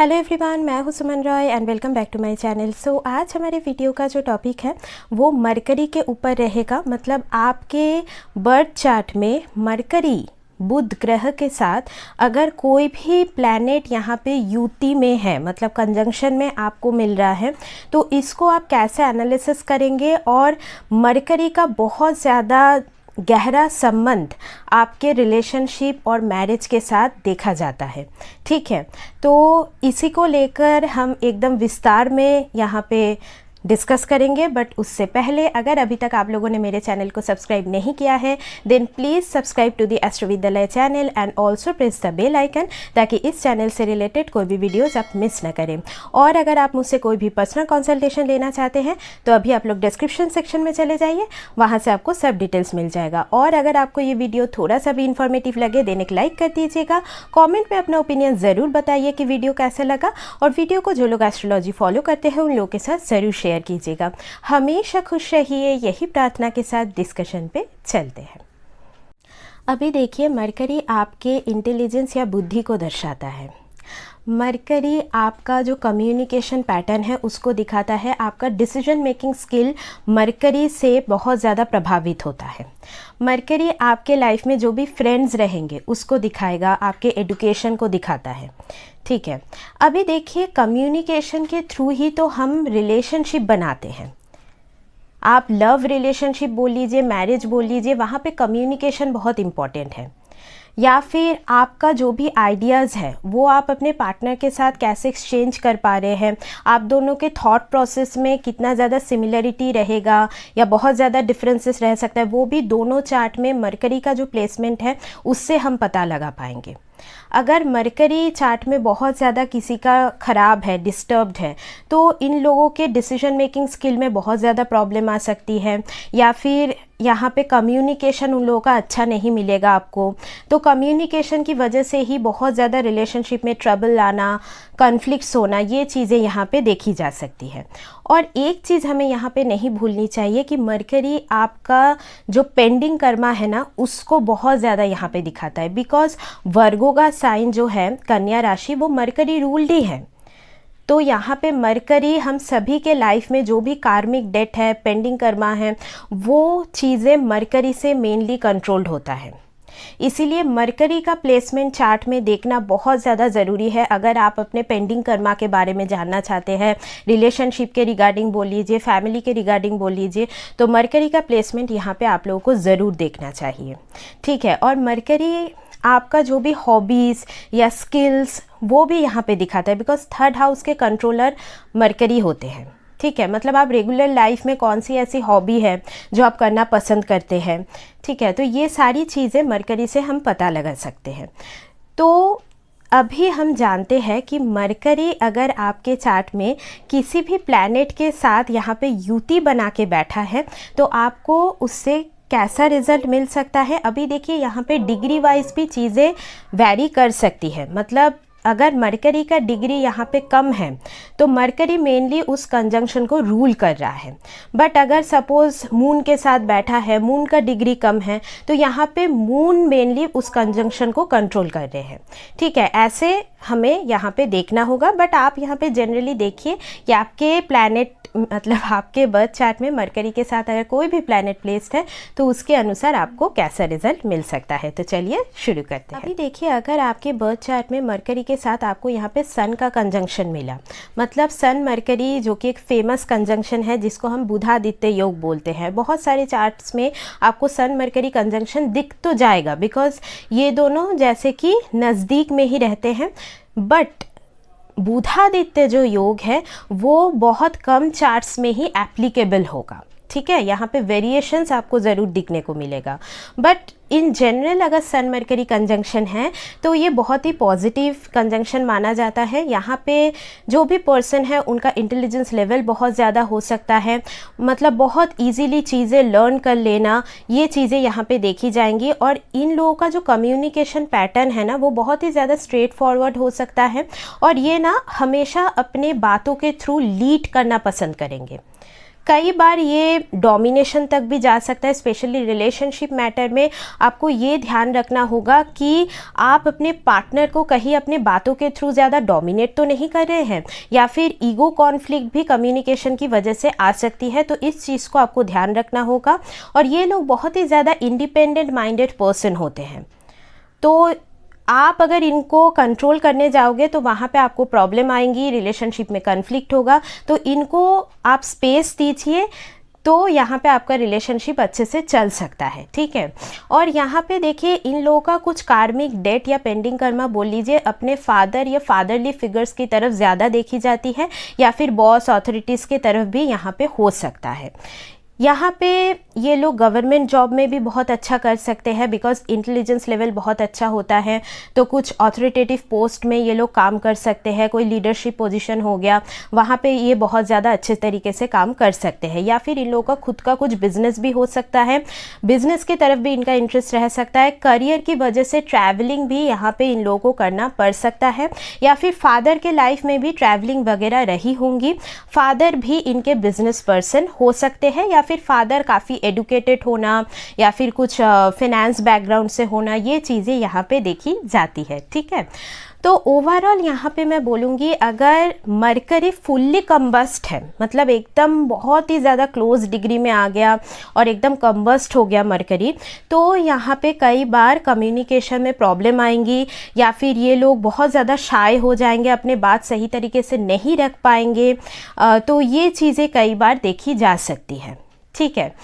Hello everyone, मैं हूं Suman Roy and welcome back to my channel. So आज हमारे वीडियो का जो टॉपिक है वो मरकरी के ऊपर रहेगा। मतलब आपके बर्थ चार्ट में मरकरी बुध ग्रह के साथ अगर कोई भी प्लैनेट यहाँ पे युति में है, मतलब कंजंक्शन में आपको मिल रहा है, तो इसको आप कैसे एनालिसिस करेंगे। और मरकरी का बहुत ज़्यादा गहरा संबंध आपके रिलेशनशिप और मैरिज के साथ देखा जाता है। ठीक है, तो इसी को लेकर हम एकदम विस्तार में यहाँ पे डिस्कस करेंगे। बट उससे पहले अगर अभी तक आप लोगों ने मेरे चैनल को सब्सक्राइब नहीं किया है then please subscribe to the Astrovidyalaya channel and also press the bell icon, ताकि इस चैनल से रिलेटेड कोई भी वीडियोज़ आप मिस न करें। और अगर आप मुझसे कोई भी पर्सनल कंसल्टेशन लेना चाहते हैं तो अभी आप लोग डिस्क्रिप्शन सेक्शन में चले जाइए, वहाँ से आपको सब डिटेल्स मिल जाएगा। और अगर आपको ये वीडियो थोड़ा सा भी इन्फॉर्मेटिव लगे देन एक लाइक कर दीजिएगा, कॉमेंट में अपना ओपिनियन ज़रूर बताइए कि वीडियो कैसा लगा। और वीडियो को जो लोग एस्ट्रोलॉजी फॉलो करते हैं उन लोगों के साथ ज़रूर शेयर कीजिएगा। हमेशा खुश रहिए, यही प्रार्थना के साथ डिस्कशन पे चलते हैं। अभी देखिए, मरकरी आपके इंटेलिजेंस या बुद्धि को दर्शाता है। मरकरी आपका जो कम्युनिकेशन पैटर्न है उसको दिखाता है। आपका डिसीजन मेकिंग स्किल मरकरी से बहुत ज़्यादा प्रभावित होता है। मरकरी आपके लाइफ में जो भी फ्रेंड्स रहेंगे उसको दिखाएगा, आपके एडुकेशन को दिखाता है। ठीक है, अभी देखिए, कम्युनिकेशन के थ्रू ही तो हम रिलेशनशिप बनाते हैं। आप लव रिलेशनशिप बोल लीजिए, मैरिज बोल लीजिए, वहाँ पे कम्युनिकेशन बहुत इम्पॉर्टेंट है। या फिर आपका जो भी आइडियाज़ है वो आप अपने पार्टनर के साथ कैसे एक्सचेंज कर पा रहे हैं, आप दोनों के थॉट प्रोसेस में कितना ज़्यादा सिमिलरिटी रहेगा या बहुत ज़्यादा डिफरेंसेस रह सकता है, वो भी दोनों चार्ट में मरकरी का जो प्लेसमेंट है उससे हम पता लगा पाएंगे। अगर मरकरी चार्ट में बहुत ज़्यादा किसी का ख़राब है, डिस्टर्ब्ड है, तो इन लोगों के डिसीजन मेकिंग स्किल में बहुत ज़्यादा प्रॉब्लम आ सकती है। या फिर यहाँ पे कम्युनिकेशन उन लोगों का अच्छा नहीं मिलेगा आपको, तो कम्युनिकेशन की वजह से ही बहुत ज़्यादा रिलेशनशिप में ट्रबल आना, कॉन्फ्लिक्ट्स होना, ये चीज़ें यहाँ पे देखी जा सकती है। और एक चीज़ हमें यहाँ पे नहीं भूलनी चाहिए कि मरकरी आपका जो पेंडिंग कर्मा है ना उसको बहुत ज़्यादा यहाँ पे दिखाता है। बिकॉज वर्गो का साइन जो है, कन्या राशि, वो मरकरी रूल्ड ही है। तो यहाँ पे मरकरी हम सभी के लाइफ में जो भी कार्मिक डेट है, पेंडिंग कर्मा है, वो चीज़ें मरकरी से मेनली कंट्रोल्ड होता है। इसीलिए मरकरी का प्लेसमेंट चार्ट में देखना बहुत ज़्यादा ज़रूरी है। अगर आप अपने पेंडिंग कर्मा के बारे में जानना चाहते हैं, रिलेशनशिप के रिगार्डिंग बोल लीजिए, फैमिली के रिगार्डिंग बोल लीजिए, तो मरकरी का प्लेसमेंट यहाँ पे आप लोगों को ज़रूर देखना चाहिए। ठीक है, और मरकरी आपका जो भी हॉबीज़ या स्किल्स वो भी यहाँ पे दिखाता है। बिकॉज थर्ड हाउस के कंट्रोलर मरकरी होते हैं। ठीक है, मतलब आप रेगुलर लाइफ में कौन सी ऐसी हॉबी है जो आप करना पसंद करते हैं। ठीक है, तो ये सारी चीज़ें मरकरी से हम पता लगा सकते हैं। तो अभी हम जानते हैं कि मरकरी अगर आपके चार्ट में किसी भी प्लैनेट के साथ यहाँ पे युति बना के बैठा है तो आपको उससे कैसा रिजल्ट मिल सकता है। अभी देखिए, यहाँ पे डिग्री वाइज भी चीज़ें वैरी कर सकती है। मतलब अगर मरकरी का डिग्री यहाँ पे कम है तो मरकरी मेनली उस कंजंक्शन को रूल कर रहा है। बट अगर सपोज़ मून के साथ बैठा है, मून का डिग्री कम है, तो यहाँ पे मून मेनली उस कंजंक्शन को कंट्रोल कर रहे हैं। ठीक है, ऐसे हमें यहाँ पे देखना होगा। बट आप यहाँ पे जनरली देखिए कि आपके प्लैनेट, मतलब आपके बर्थ चार्ट में मरकरी के साथ अगर कोई भी प्लैनेट प्लेस्ड है तो उसके अनुसार आपको कैसा रिजल्ट मिल सकता है। तो चलिए शुरू करते हैं। अभी देखिए, अगर आपके बर्थ चार्ट में मरकरी के साथ आपको यहाँ पे सन का कंजंक्शन मिला, मतलब सन मरकरी जो कि एक फेमस कंजंक्शन है जिसको हम बुधादित्य योग बोलते हैं। बहुत सारे चार्ट्स में आपको सन मरकरी कंजंक्शन दिख तो जाएगा बिकॉज ये दोनों जैसे कि नज़दीक में ही रहते हैं। बट बुधादित्य जो योग है वो बहुत कम चार्ट्स में ही एप्लीकेबल होगा। ठीक है, यहाँ पे वेरिएशंस आपको ज़रूर दिखने को मिलेगा। बट इन जनरल अगर सन मरकरी कंजंक्शन है तो ये बहुत ही पॉजिटिव कंजंक्शन माना जाता है। यहाँ पे जो भी पर्सन है उनका इंटेलिजेंस लेवल बहुत ज़्यादा हो सकता है, मतलब बहुत इजीली चीज़ें लर्न कर लेना, ये चीज़ें यहाँ पे देखी जाएंगी। और इन लोगों का जो कम्युनिकेशन पैटर्न है ना वो बहुत ही ज़्यादा स्ट्रेट फॉरवर्ड हो सकता है। और ये ना हमेशा अपने बातों के थ्रू लीड करना पसंद करेंगे। कई बार ये डोमिनेशन तक भी जा सकता है। स्पेशली रिलेशनशिप मैटर में आपको ये ध्यान रखना होगा कि आप अपने पार्टनर को कहीं अपने बातों के थ्रू ज़्यादा डोमिनेट तो नहीं कर रहे हैं, या फिर ईगो कॉन्फ्लिक्ट भी कम्युनिकेशन की वजह से आ सकती है। तो इस चीज़ को आपको ध्यान रखना होगा। और ये लोग बहुत ही ज़्यादा इंडिपेंडेंट माइंडेड पर्सन होते हैं, तो आप अगर इनको कंट्रोल करने जाओगे तो वहाँ पे आपको प्रॉब्लम आएंगी, रिलेशनशिप में कन्फ्लिक्ट होगा। तो इनको आप स्पेस दीजिए, तो यहाँ पे आपका रिलेशनशिप अच्छे से चल सकता है, ठीक है। और यहाँ पे देखिए, इन लोगों का कुछ कार्मिक डेट या पेंडिंग कर्मा बोल लीजिए अपने फादर या फादरली फिगर्स की तरफ ज़्यादा देखी जाती है, या फिर बॉस अथॉरिटीज़ की तरफ भी यहाँ पे हो सकता है। यहाँ पे ये लोग गवर्नमेंट जॉब में भी बहुत अच्छा कर सकते हैं, बिकॉज इंटेलिजेंस लेवल बहुत अच्छा होता है। तो कुछ ऑथोरिटेटिव पोस्ट में ये लोग काम कर सकते हैं, कोई लीडरशिप पोजीशन हो गया, वहाँ पे ये बहुत ज़्यादा अच्छे तरीके से काम कर सकते हैं। या फिर इन लोगों का खुद का कुछ बिजनेस भी हो सकता है, बिजनेस की तरफ भी इनका इंटरेस्ट रह सकता है। करियर की वजह से ट्रैवलिंग भी यहाँ पे इन लोगों को करना पड़ सकता है, या फिर फादर के लाइफ में भी ट्रैवलिंग वगैरह रही होंगी। फादर भी इनके बिजनेस पर्सन हो सकते हैं, या फिर फादर काफ़ी एडुकेटेड होना, या फिर कुछ फाइनेंस बैकग्राउंड से होना, ये चीज़ें यहाँ पे देखी जाती है, ठीक है। तो ओवरऑल यहाँ पे मैं बोलूँगी, अगर मरकरी फुल्ली कम्बस्ट है, मतलब एकदम बहुत ही ज़्यादा क्लोज डिग्री में आ गया और एकदम कम्बस्ट हो गया मरकरी, तो यहाँ पे कई बार कम्युनिकेशन में प्रॉब्लम आएंगी, या फिर ये लोग बहुत ज़्यादा शाय हो जाएंगे, अपने बात सही तरीके से नहीं रख पाएंगे। तो ये चीज़ें कई बार देखी जा सकती है, ठीक है।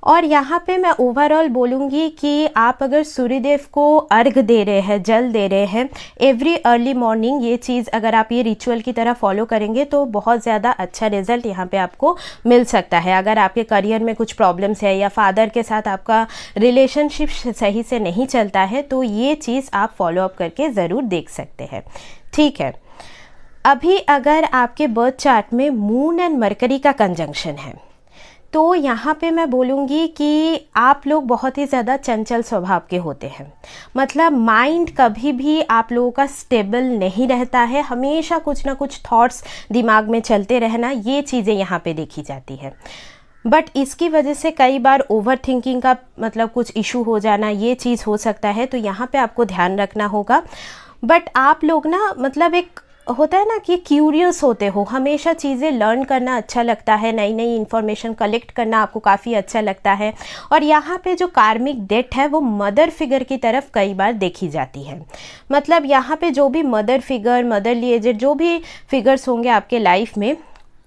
और यहाँ पे मैं ओवरऑल बोलूँगी कि आप अगर सूर्यदेव को अर्घ दे रहे हैं, जल दे रहे हैं एवरी अर्ली मॉर्निंग, ये चीज़ अगर आप ये रिचुअल की तरह फॉलो करेंगे तो बहुत ज़्यादा अच्छा रिजल्ट यहाँ पे आपको मिल सकता है। अगर आपके करियर में कुछ प्रॉब्लम्स है, या फादर के साथ आपका रिलेशनशिप सही से नहीं चलता है, तो ये चीज़ आप फॉलो अप करके ज़रूर देख सकते हैं, ठीक है। अभी अगर आपके बर्थ चार्ट में मून एंड मरकरी का कंजंक्शन है, तो यहाँ पे मैं बोलूँगी कि आप लोग बहुत ही ज़्यादा चंचल स्वभाव के होते हैं। मतलब माइंड कभी भी आप लोगों का स्टेबल नहीं रहता है, हमेशा कुछ ना कुछ थॉट्स दिमाग में चलते रहना, ये चीज़ें यहाँ पे देखी जाती है। बट इसकी वजह से कई बार ओवर थिंकिंग का मतलब कुछ इशू हो जाना, ये चीज़ हो सकता है, तो यहाँ पे आपको ध्यान रखना होगा। बट आप लोग ना, मतलब एक होता है ना कि क्यूरियस होते हो, हमेशा चीज़ें लर्न करना अच्छा लगता है, नई नई इन्फॉर्मेशन कलेक्ट करना आपको काफ़ी अच्छा लगता है। और यहाँ पे जो कार्मिक डेट है वो मदर फिगर की तरफ कई बार देखी जाती है। मतलब यहाँ पे जो भी मदर फिगर, मदरली एजेड जो भी फिगर्स होंगे आपके लाइफ में,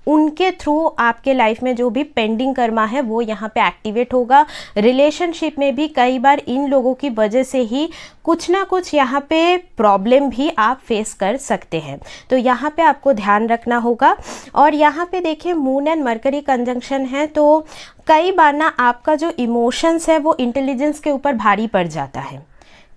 उनके थ्रू आपके लाइफ में जो भी पेंडिंग कर्मा है वो यहाँ पे एक्टिवेट होगा। रिलेशनशिप में भी कई बार इन लोगों की वजह से ही कुछ ना कुछ यहाँ पे प्रॉब्लम भी आप फेस कर सकते हैं, तो यहाँ पे आपको ध्यान रखना होगा। और यहाँ पे देखिए, मून एंड मरकरी कंजंक्शन है, तो कई बार ना आपका जो इमोशंस है वो इंटेलिजेंस के ऊपर भारी पड़ जाता है,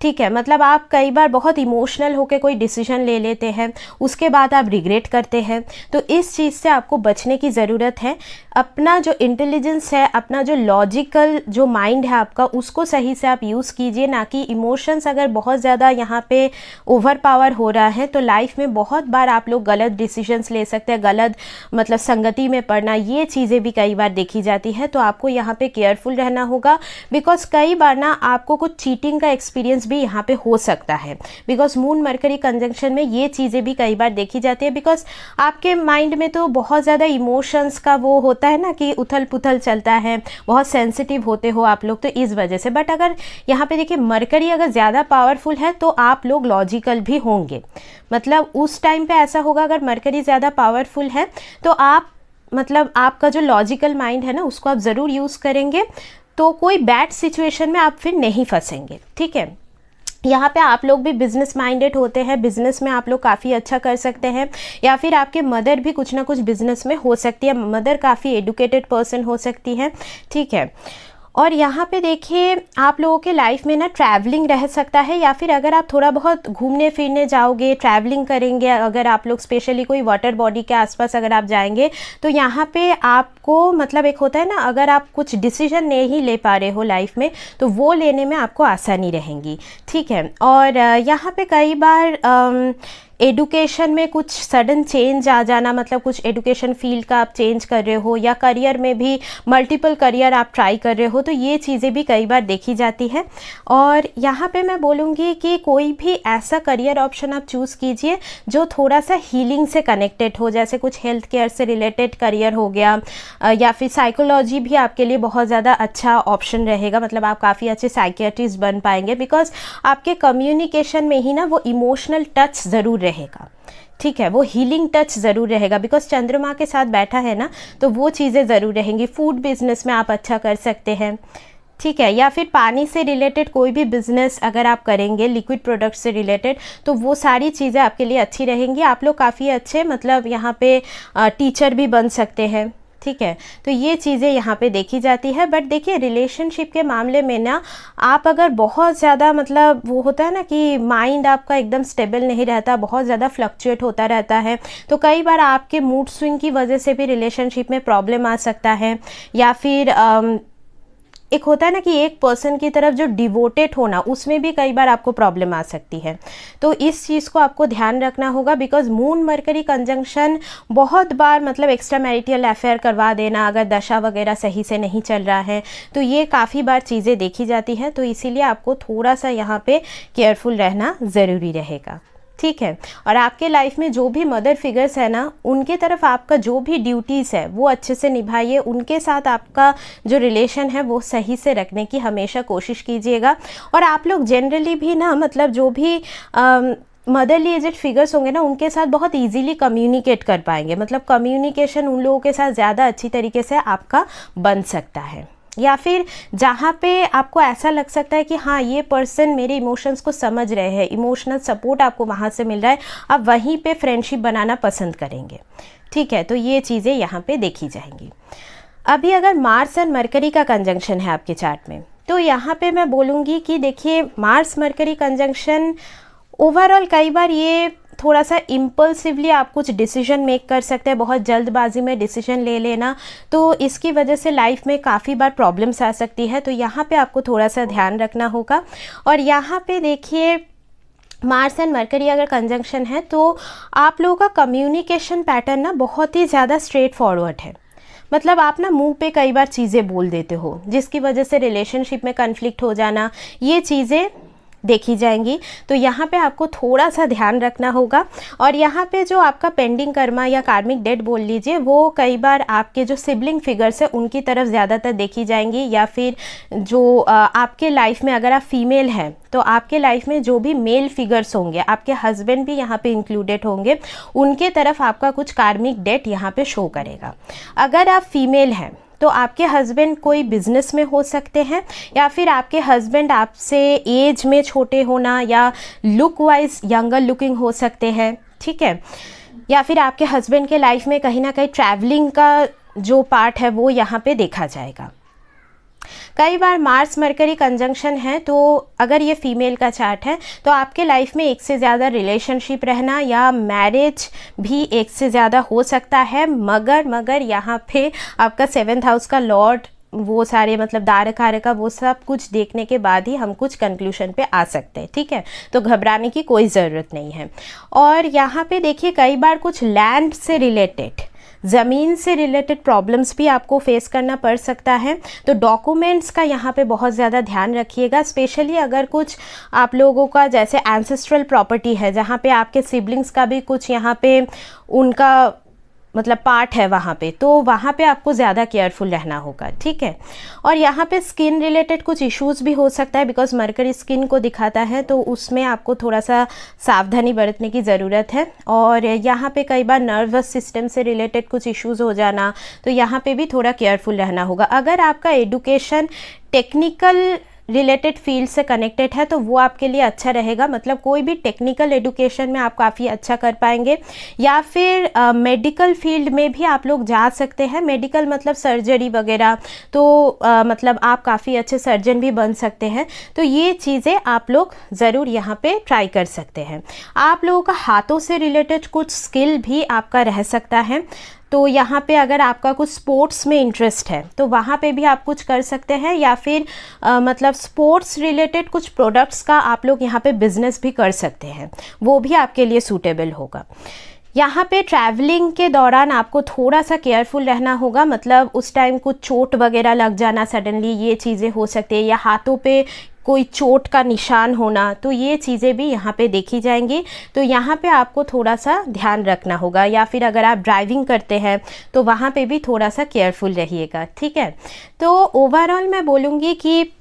ठीक है। मतलब आप कई बार बहुत इमोशनल होकर कोई डिसीजन ले लेते हैं, उसके बाद आप रिग्रेट करते हैं, तो इस चीज़ से आपको बचने की ज़रूरत है। अपना जो इंटेलिजेंस है, अपना जो लॉजिकल जो माइंड है आपका, उसको सही से आप यूज़ कीजिए, ना कि इमोशंस अगर बहुत ज़्यादा यहाँ पे ओवर पावर हो रहा है तो लाइफ में बहुत बार आप लोग गलत डिसीजंस ले सकते हैं, गलत मतलब संगति में पड़ना, ये चीज़ें भी कई बार देखी जाती है। तो आपको यहाँ पे केयरफुल रहना होगा, बिकॉज कई बार ना आपको कुछ चीटिंग का एक्सपीरियंस भी यहाँ पे हो सकता है, बिकॉज मून मरकरी कंजंक्शन में ये चीज़ें भी कई बार देखी जाती है। बिकॉज आपके माइंड में तो बहुत ज़्यादा इमोशंस का वो होता है ना कि उथल पुथल चलता है, बहुत सेंसिटिव होते हो आप लोग, तो इस वजह से। बट अगर यहाँ पे देखिए, मरकरी अगर ज़्यादा पावरफुल है तो आप लोग लॉजिकल भी होंगे। मतलब उस टाइम पे ऐसा होगा, अगर मरकरी ज़्यादा पावरफुल है तो आप मतलब आपका जो लॉजिकल माइंड है ना, उसको आप ज़रूर यूज़ करेंगे, तो कोई बैड सिचुएशन में आप फिर नहीं फंसेंगे, ठीक है। यहाँ पे आप लोग भी बिजनेस माइंडेड होते हैं, बिजनेस में आप लोग काफ़ी अच्छा कर सकते हैं, या फिर आपके मदर भी कुछ ना कुछ बिजनेस में हो सकती है, मदर काफ़ी एडुकेटेड पर्सन हो सकती है, ठीक है। और यहाँ पे देखिए, आप लोगों के लाइफ में ना ट्रैवलिंग रह सकता है, या फिर अगर आप थोड़ा बहुत घूमने फिरने जाओगे, ट्रैवलिंग करेंगे, अगर आप लोग स्पेशली कोई वाटर बॉडी के आसपास अगर आप जाएंगे, तो यहाँ पे आपको मतलब एक होता है ना, अगर आप कुछ डिसीजन नहीं ले पा रहे हो लाइफ में, तो वो लेने में आपको आसानी रहेंगी, ठीक है। और यहाँ पे कई बार एडुकेशन में कुछ सडन चेंज आ जाना, मतलब कुछ एडुकेशन फील्ड का आप चेंज कर रहे हो, या करियर में भी मल्टीपल करियर आप ट्राई कर रहे हो, तो ये चीज़ें भी कई बार देखी जाती हैं। और यहाँ पे मैं बोलूँगी कि कोई भी ऐसा करियर ऑप्शन आप चूज़ कीजिए जो थोड़ा सा हीलिंग से कनेक्टेड हो, जैसे कुछ हेल्थ केयर से रिलेटेड करियर हो गया, या फिर साइकोलॉजी भी आपके लिए बहुत ज़्यादा अच्छा ऑप्शन रहेगा। मतलब आप काफ़ी अच्छे साइकियाट्रिस्ट बन पाएंगे, बिकॉज आपके कम्युनिकेशन में ही ना वो इमोशनल टच ज़रूर रहेगा, ठीक है, वो हीलिंग टच ज़रूर रहेगा, बिकॉज चंद्रमा के साथ बैठा है ना, तो वो चीज़ें ज़रूर रहेंगी। फूड बिजनेस में आप अच्छा कर सकते हैं, ठीक है, या फिर पानी से रिलेटेड कोई भी बिजनेस अगर आप करेंगे, लिक्विड प्रोडक्ट से रिलेटेड, तो वो सारी चीज़ें आपके लिए अच्छी रहेंगी। आप लोग काफ़ी अच्छे मतलब यहाँ पे टीचर भी बन सकते हैं, ठीक है, तो ये चीज़ें यहाँ पे देखी जाती है। बट देखिए रिलेशनशिप के मामले में ना आप अगर बहुत ज़्यादा मतलब वो होता है ना कि माइंड आपका एकदम स्टेबल नहीं रहता, बहुत ज़्यादा फ्लक्चुएट होता रहता है, तो कई बार आपके मूड स्विंग की वजह से भी रिलेशनशिप में प्रॉब्लम आ सकता है। या फिर एक होता है ना कि एक पर्सन की तरफ जो डिवोटेड होना, उसमें भी कई बार आपको प्रॉब्लम आ सकती है। तो इस चीज़ को आपको ध्यान रखना होगा, बिकॉज मून मरकरी कंजंक्शन बहुत बार मतलब एक्स्ट्रा मैरिटल अफेयर करवा देना, अगर दशा वगैरह सही से नहीं चल रहा है, तो ये काफ़ी बार चीज़ें देखी जाती हैं। तो इसीलिए आपको थोड़ा सा यहाँ पे केयरफुल रहना ज़रूरी रहेगा, ठीक है। और आपके लाइफ में जो भी मदर फिगर्स है ना, उनके तरफ आपका जो भी ड्यूटीज़ है वो अच्छे से निभाइए, उनके साथ आपका जो रिलेशन है वो सही से रखने की हमेशा कोशिश कीजिएगा। और आप लोग जनरली भी ना मतलब जो भी मदरली एजेड फिगर्स होंगे ना, उनके साथ बहुत इजीली कम्युनिकेट कर पाएंगे, मतलब कम्युनिकेशन उन लोगों के साथ ज़्यादा अच्छी तरीके से आपका बन सकता है। या फिर जहाँ पे आपको ऐसा लग सकता है कि हाँ ये पर्सन मेरे इमोशंस को समझ रहे हैं, इमोशनल सपोर्ट आपको वहाँ से मिल रहा है, आप वहीं पे फ्रेंडशिप बनाना पसंद करेंगे, ठीक है। तो ये चीज़ें यहाँ पे देखी जाएंगी। अभी अगर मार्स एंड मरकरी का कंजंक्शन है आपके चार्ट में, तो यहाँ पे मैं बोलूँगी कि देखिए मार्स मरकरी कंजंक्शन ओवरऑल कई बार ये थोड़ा सा इम्पल्सिवली आप कुछ डिसीजन मेक कर सकते हैं, बहुत जल्दबाजी में डिसीजन ले लेना, तो इसकी वजह से लाइफ में काफ़ी बार प्रॉब्लम्स आ सकती है। तो यहाँ पे आपको थोड़ा सा ध्यान रखना होगा। और यहाँ पे देखिए मार्स एंड मरकरी अगर कंजंक्शन है तो आप लोगों का कम्युनिकेशन पैटर्न ना बहुत ही ज़्यादा स्ट्रेट फॉरवर्ड है। मतलब आप ना मुंह पे कई बार चीज़ें बोल देते हो, जिसकी वजह से रिलेशनशिप में कन्फ्लिक्ट हो जाना, ये चीज़ें देखी जाएंगी। तो यहाँ पे आपको थोड़ा सा ध्यान रखना होगा। और यहाँ पे जो आपका पेंडिंग कर्मा या कार्मिक डेट बोल लीजिए, वो कई बार आपके जो सिबलिंग फिगर्स है उनकी तरफ ज़्यादातर देखी जाएंगी। या फिर जो आपके लाइफ में अगर आप फीमेल हैं तो आपके लाइफ में जो भी मेल फिगर्स होंगे, आपके हस्बैंड भी यहाँ पे इंक्लूडेड होंगे, उनके तरफ आपका कुछ कार्मिक डेट यहाँ पे शो करेगा। अगर आप फीमेल हैं तो आपके हस्बैंड कोई बिजनेस में हो सकते हैं, या फिर आपके हस्बैंड आपसे एज में छोटे होना या लुक वाइज यंगर लुकिंग हो सकते हैं, ठीक है। या फिर आपके हस्बैंड के लाइफ में कहीं ना कहीं ट्रैवलिंग का जो पार्ट है वो यहाँ पे देखा जाएगा। कई बार मार्स मरकरी कंजंक्शन है तो अगर ये फीमेल का चार्ट है तो आपके लाइफ में एक से ज़्यादा रिलेशनशिप रहना या मैरिज भी एक से ज़्यादा हो सकता है। मगर यहाँ पे आपका 7th हाउस का लॉर्ड, वो सारे मतलब दारक का वो सब कुछ देखने के बाद ही हम कुछ कंक्लूजन पे आ सकते हैं, ठीक है। तो घबराने की कोई ज़रूरत नहीं है। और यहाँ पे देखिए कई बार कुछ लैंड से रिलेटेड, ज़मीन से रिलेटेड प्रॉब्लम्स भी आपको फेस करना पड़ सकता है। तो डॉक्यूमेंट्स का यहाँ पे बहुत ज़्यादा ध्यान रखिएगा, स्पेशली अगर कुछ आप लोगों का जैसे एंसेस्ट्रल प्रॉपर्टी है, जहाँ पे आपके सिबलिंग्स का भी कुछ यहाँ पे उनका मतलब पार्ट है वहाँ पे, तो वहाँ पे आपको ज़्यादा केयरफुल रहना होगा, ठीक है। और यहाँ पे स्किन रिलेटेड कुछ इश्यूज़ भी हो सकता है, बिकॉज मरकरी स्किन को दिखाता है, तो उसमें आपको थोड़ा सा सावधानी बरतने की ज़रूरत है। और यहाँ पे कई बार नर्वस सिस्टम से रिलेटेड कुछ इश्यूज़ हो जाना, तो यहाँ पे भी थोड़ा केयरफुल रहना होगा। अगर आपका एडुकेशन टेक्निकल रिलेटेड फील्ड से कनेक्टेड है तो वो आपके लिए अच्छा रहेगा, मतलब कोई भी टेक्निकल एडुकेशन में आप काफ़ी अच्छा कर पाएंगे। या फिर मेडिकल फील्ड में भी आप लोग जा सकते हैं, मेडिकल मतलब सर्जरी वगैरह, तो मतलब आप काफ़ी अच्छे सर्जन भी बन सकते हैं। तो ये चीज़ें आप लोग ज़रूर यहाँ पे ट्राई कर सकते हैं। आप लोगों का हाथों से रिलेटेड कुछ स्किल भी आपका रह सकता है, तो यहाँ पे अगर आपका कुछ स्पोर्ट्स में इंटरेस्ट है तो वहाँ पे भी आप कुछ कर सकते हैं, या फिर मतलब स्पोर्ट्स रिलेटेड कुछ प्रोडक्ट्स का आप लोग यहाँ पे बिजनेस भी कर सकते हैं, वो भी आपके लिए सूटेबल होगा। यहाँ पे ट्रैवलिंग के दौरान आपको थोड़ा सा केयरफुल रहना होगा, मतलब उस टाइम कुछ चोट वगैरह लग जाना सडनली, ये चीज़ें हो सकती है, या हाथों पे कोई चोट का निशान होना, तो ये चीज़ें भी यहाँ पे देखी जाएंगी। तो यहाँ पे आपको थोड़ा सा ध्यान रखना होगा, या फिर अगर आप ड्राइविंग करते हैं तो वहाँ पे भी थोड़ा सा केयरफुल रहिएगा, ठीक है। तो ओवरऑल मैं बोलूँगी कि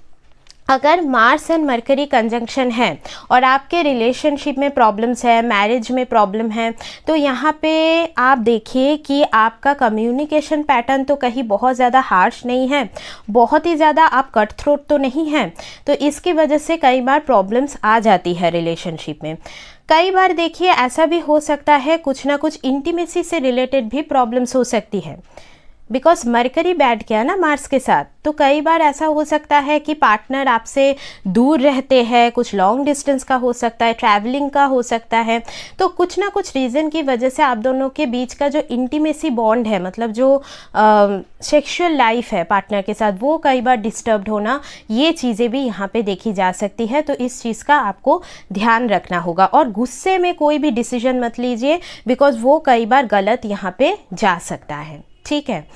अगर मार्स एंड मरकरी कंजंक्शन है और आपके रिलेशनशिप में प्रॉब्लम्स है, मैरिज में प्रॉब्लम है, तो यहाँ पे आप देखिए कि आपका कम्युनिकेशन पैटर्न तो कहीं बहुत ज़्यादा हार्श नहीं है, बहुत ही ज़्यादा आप कट थ्रोट तो नहीं है, तो इसकी वजह से कई बार प्रॉब्लम्स आ जाती है रिलेशनशिप में। कई बार देखिए ऐसा भी हो सकता है कुछ ना कुछ इंटीमेसी से रिलेटेड भी प्रॉब्लम्स हो सकती है, बिकॉज मरकरी बैठ गया ना मार्स के साथ, तो कई बार ऐसा हो सकता है कि पार्टनर आपसे दूर रहते हैं, कुछ लॉन्ग डिस्टेंस का हो सकता है, ट्रैवलिंग का हो सकता है, तो कुछ ना कुछ रीज़न की वजह से आप दोनों के बीच का जो इंटीमेसी बॉन्ड है, मतलब जो सेक्सुअल लाइफ है पार्टनर के साथ, वो कई बार डिस्टर्ब्ड होना, ये चीज़ें भी यहाँ पे देखी जा सकती है। तो इस चीज़ का आपको ध्यान रखना होगा, और गुस्से में कोई भी डिसीजन मत लीजिए, बिकॉज वो कई बार गलत यहाँ पे जा सकता है, ठीक है।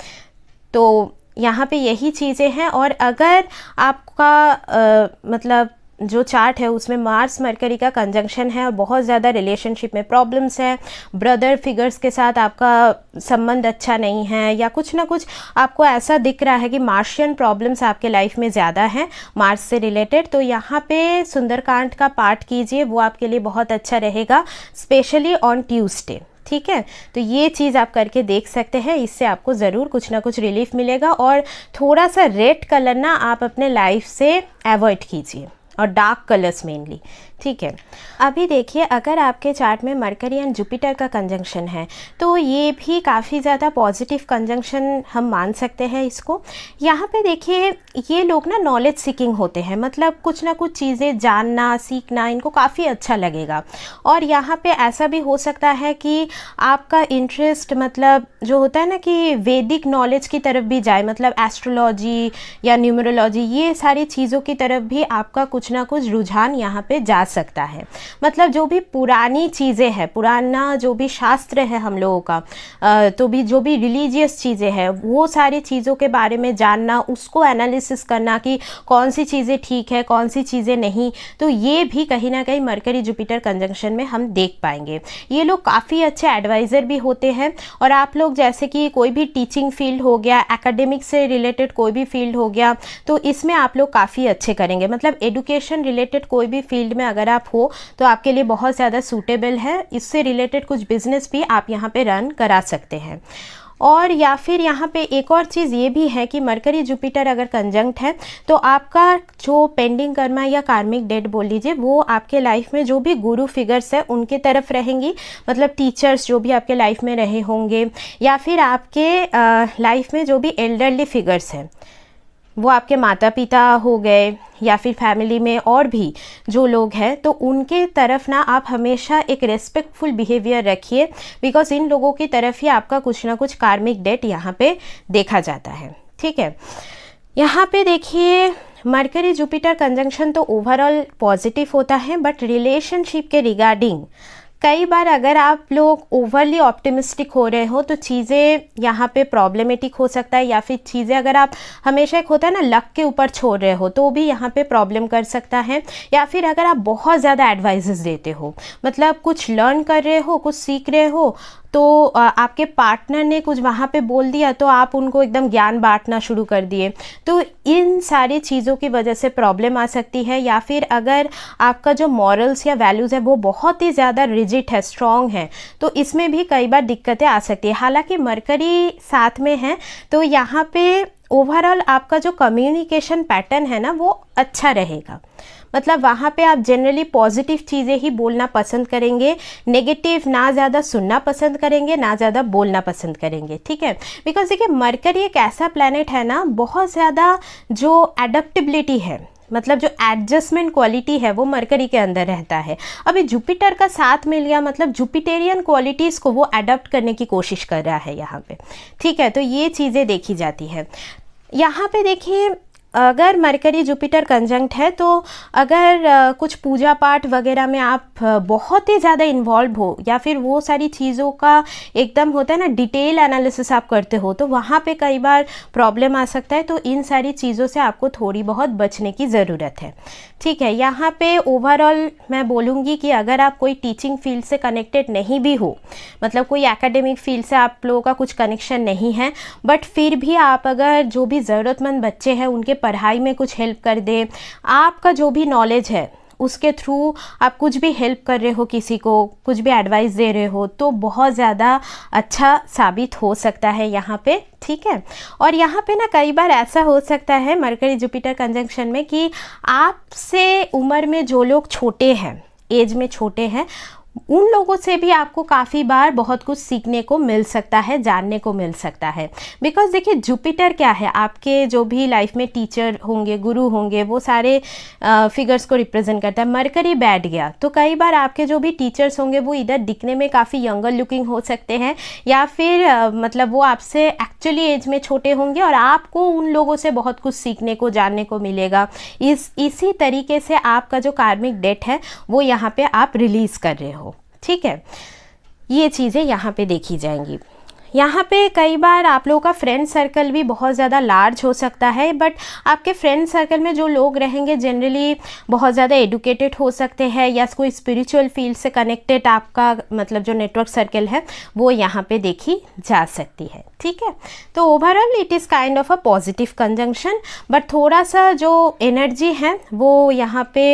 तो यहाँ पे यही चीज़ें हैं। और अगर आपका मतलब जो चार्ट है उसमें मार्स मरकरी का कंजंक्शन है और बहुत ज़्यादा रिलेशनशिप में प्रॉब्लम्स है, ब्रदर फिगर्स के साथ आपका संबंध अच्छा नहीं है, या कुछ ना कुछ आपको ऐसा दिख रहा है कि मार्शियन प्रॉब्लम्स आपके लाइफ में ज़्यादा हैं मार्स से रिलेटेड, तो यहाँ पे सुंदरकांड का पाठ कीजिए, वो आपके लिए बहुत अच्छा रहेगा, स्पेशली ऑन ट्यूसडे, ठीक है। तो ये चीज़ आप करके देख सकते हैं, इससे आपको ज़रूर कुछ ना कुछ रिलीफ मिलेगा। और थोड़ा सा रेड कलर ना आप अपने लाइफ से अवॉइड कीजिए, और डार्क कलर्स मेनली, ठीक है। अभी देखिए अगर आपके चार्ट में मरकरी एंड जुपिटर का कंजंक्शन है तो ये भी काफ़ी ज़्यादा पॉजिटिव कंजंक्शन हम मान सकते हैं इसको। यहाँ पे देखिए ये लोग ना नॉलेज सीकिंग होते हैं, मतलब कुछ ना कुछ चीज़ें जानना सीखना इनको काफ़ी अच्छा लगेगा। और यहाँ पे ऐसा भी हो सकता है कि आपका इंटरेस्ट मतलब जो होता है ना कि वैदिक नॉलेज की तरफ भी जाए, मतलब एस्ट्रोलॉजी या न्यूमरोलॉजी, ये सारी चीज़ों की तरफ भी आपका कुछ ना कुछ रुझान यहाँ पे जा सकता है। मतलब जो भी पुरानी चीज़ें हैं, पुराना जो भी शास्त्र है हम लोगों का, तो भी जो भी रिलीजियस चीज़ें हैं वो सारी चीज़ों के बारे में जानना, उसको एनालिसिस करना कि कौन सी चीज़ें ठीक है कौन सी चीज़ें नहीं, तो ये भी कहीं ना कहीं मरकरी जुपिटर कंजंक्शन में हम देख पाएंगे। ये लोग काफ़ी अच्छे एडवाइज़र भी होते हैं, और आप लोग जैसे कि कोई भी टीचिंग फील्ड हो गया, एकेडमिक से रिलेटेड कोई भी फील्ड हो गया, तो इसमें आप लोग काफ़ी अच्छे करेंगे। मतलब एजुकेशन रिलेटेड कोई भी फील्ड में अगर आप हो तो आपके लिए बहुत ज़्यादा सूटेबल है। इससे रिलेटेड कुछ बिजनेस भी आप यहाँ पे रन करा सकते हैं। और या फिर यहाँ पे एक और चीज़ ये भी है कि मरकरी जुपिटर अगर कंजंक्ट है तो आपका जो पेंडिंग कर्मा या कार्मिक डेट बोल लीजिए, वो आपके लाइफ में जो भी गुरु फिगर्स है उनके तरफ रहेंगी, मतलब टीचर्स जो भी आपके लाइफ में रहे होंगे, या फिर आपके लाइफ में जो भी एल्डरली फिगर्स हैं, वो आपके माता पिता हो गए, या फिर फैमिली में और भी जो लोग हैं, तो उनके तरफ ना आप हमेशा एक रेस्पेक्टफुल बिहेवियर रखिए, बिकॉज इन लोगों की तरफ ही आपका कुछ ना कुछ कार्मिक डेट यहाँ पे देखा जाता है, ठीक है। यहाँ पे देखिए मरकरी जुपिटर कंजंक्शन तो ओवरऑल पॉजिटिव होता है, बट रिलेशनशिप के रिगार्डिंग कई बार अगर आप लोग ओवरली ऑप्टिमिस्टिक हो रहे हो तो चीज़ें यहाँ पे प्रॉब्लमेटिक हो सकता है, या फिर चीज़ें अगर आप हमेशा एक होता है ना लक के ऊपर छोड़ रहे हो तो भी यहाँ पे प्रॉब्लम कर सकता है। या फिर अगर आप बहुत ज़्यादा एडवाइजेस देते हो, मतलब कुछ लर्न कर रहे हो, कुछ सीख रहे हो, तो आपके पार्टनर ने कुछ वहाँ पे बोल दिया तो आप उनको एकदम ज्ञान बांटना शुरू कर दिए, तो इन सारी चीज़ों की वजह से प्रॉब्लम आ सकती है। या फिर अगर आपका जो मॉरल्स या वैल्यूज़ है वो बहुत ही ज़्यादा रिजिड है, स्ट्रॉन्ग है, तो इसमें भी कई बार दिक्कतें आ सकती है। हालांकि मरकरी साथ में है तो यहाँ पे ओवरऑल आपका जो कम्युनिकेशन पैटर्न है ना वो अच्छा रहेगा, मतलब वहाँ पे आप जनरली पॉजिटिव चीज़ें ही बोलना पसंद करेंगे, नेगेटिव ना ज़्यादा सुनना पसंद करेंगे, ना ज़्यादा बोलना पसंद करेंगे, ठीक है। बिकॉज देखिए मरकरी एक ऐसा प्लैनेट है ना, बहुत ज़्यादा जो एडेप्टेबिलिटी है, मतलब जो एडजस्टमेंट क्वालिटी है वो मरकरी के अंदर रहता है। अभी जुपिटर का साथ मिल गया, मतलब जुपिटेरियन क्वालिटीज़ को वो अडॉप्ट करने की कोशिश कर रहा है यहाँ पे, ठीक है। तो ये चीज़ें देखी जाती है। यहाँ पे देखिए, अगर मरकरी जुपिटर कंजंक्ट है तो अगर कुछ पूजा पाठ वगैरह में आप बहुत ही ज़्यादा इन्वॉल्व हो, या फिर वो सारी चीज़ों का एकदम होता है ना डिटेल एनालिसिस आप करते हो, तो वहाँ पे कई बार प्रॉब्लम आ सकता है। तो इन सारी चीज़ों से आपको थोड़ी बहुत बचने की ज़रूरत है, ठीक है। यहाँ पे ओवरऑल मैं बोलूँगी कि अगर आप कोई टीचिंग फील्ड से कनेक्टेड नहीं भी हो, मतलब कोई एकेडमिक फील्ड से आप लोगों का कुछ कनेक्शन नहीं है, बट फिर भी आप अगर जो भी ज़रूरतमंद बच्चे हैं उनके पढ़ाई में कुछ हेल्प कर दे, आपका जो भी नॉलेज है उसके थ्रू आप कुछ भी हेल्प कर रहे हो, किसी को कुछ भी एडवाइस दे रहे हो, तो बहुत ज़्यादा अच्छा साबित हो सकता है यहाँ पे, ठीक है। और यहाँ पे ना कई बार ऐसा हो सकता है मरकरी जुपिटर कंजंक्शन में कि आपसे उम्र में जो लोग छोटे हैं, एज में छोटे हैं, उन लोगों से भी आपको काफ़ी बार बहुत कुछ सीखने को मिल सकता है, जानने को मिल सकता है। बिकॉज देखिए जुपिटर क्या है, आपके जो भी लाइफ में टीचर होंगे, गुरु होंगे, वो सारे फिगर्स को रिप्रेजेंट करता है। मरकरी बैठ गया तो कई बार आपके जो भी टीचर्स होंगे वो इधर दिखने में काफ़ी यंगर लुकिंग हो सकते हैं, या फिर मतलब वो आपसे एक्चुअली एज में छोटे होंगे और आपको उन लोगों से बहुत कुछ सीखने को, जानने को मिलेगा। इसी तरीके से आपका जो कार्मिक डेट है वो यहाँ पे आप रिलीज़ कर रहे हो, ठीक है। ये चीज़ें यहाँ पे देखी जाएंगी। यहाँ पे कई बार आप लोगों का फ्रेंड सर्कल भी बहुत ज़्यादा लार्ज हो सकता है, बट आपके फ्रेंड सर्कल में जो लोग रहेंगे जनरली बहुत ज़्यादा एडुकेटेड हो सकते हैं, या कोई स्पिरिचुअल फील्ड से कनेक्टेड आपका मतलब जो नेटवर्क सर्कल है वो यहाँ पे देखी जा सकती है, ठीक है। तो overall it is kind of a positive conjunction, but थोड़ा सा जो एनर्जी है वो यहाँ पे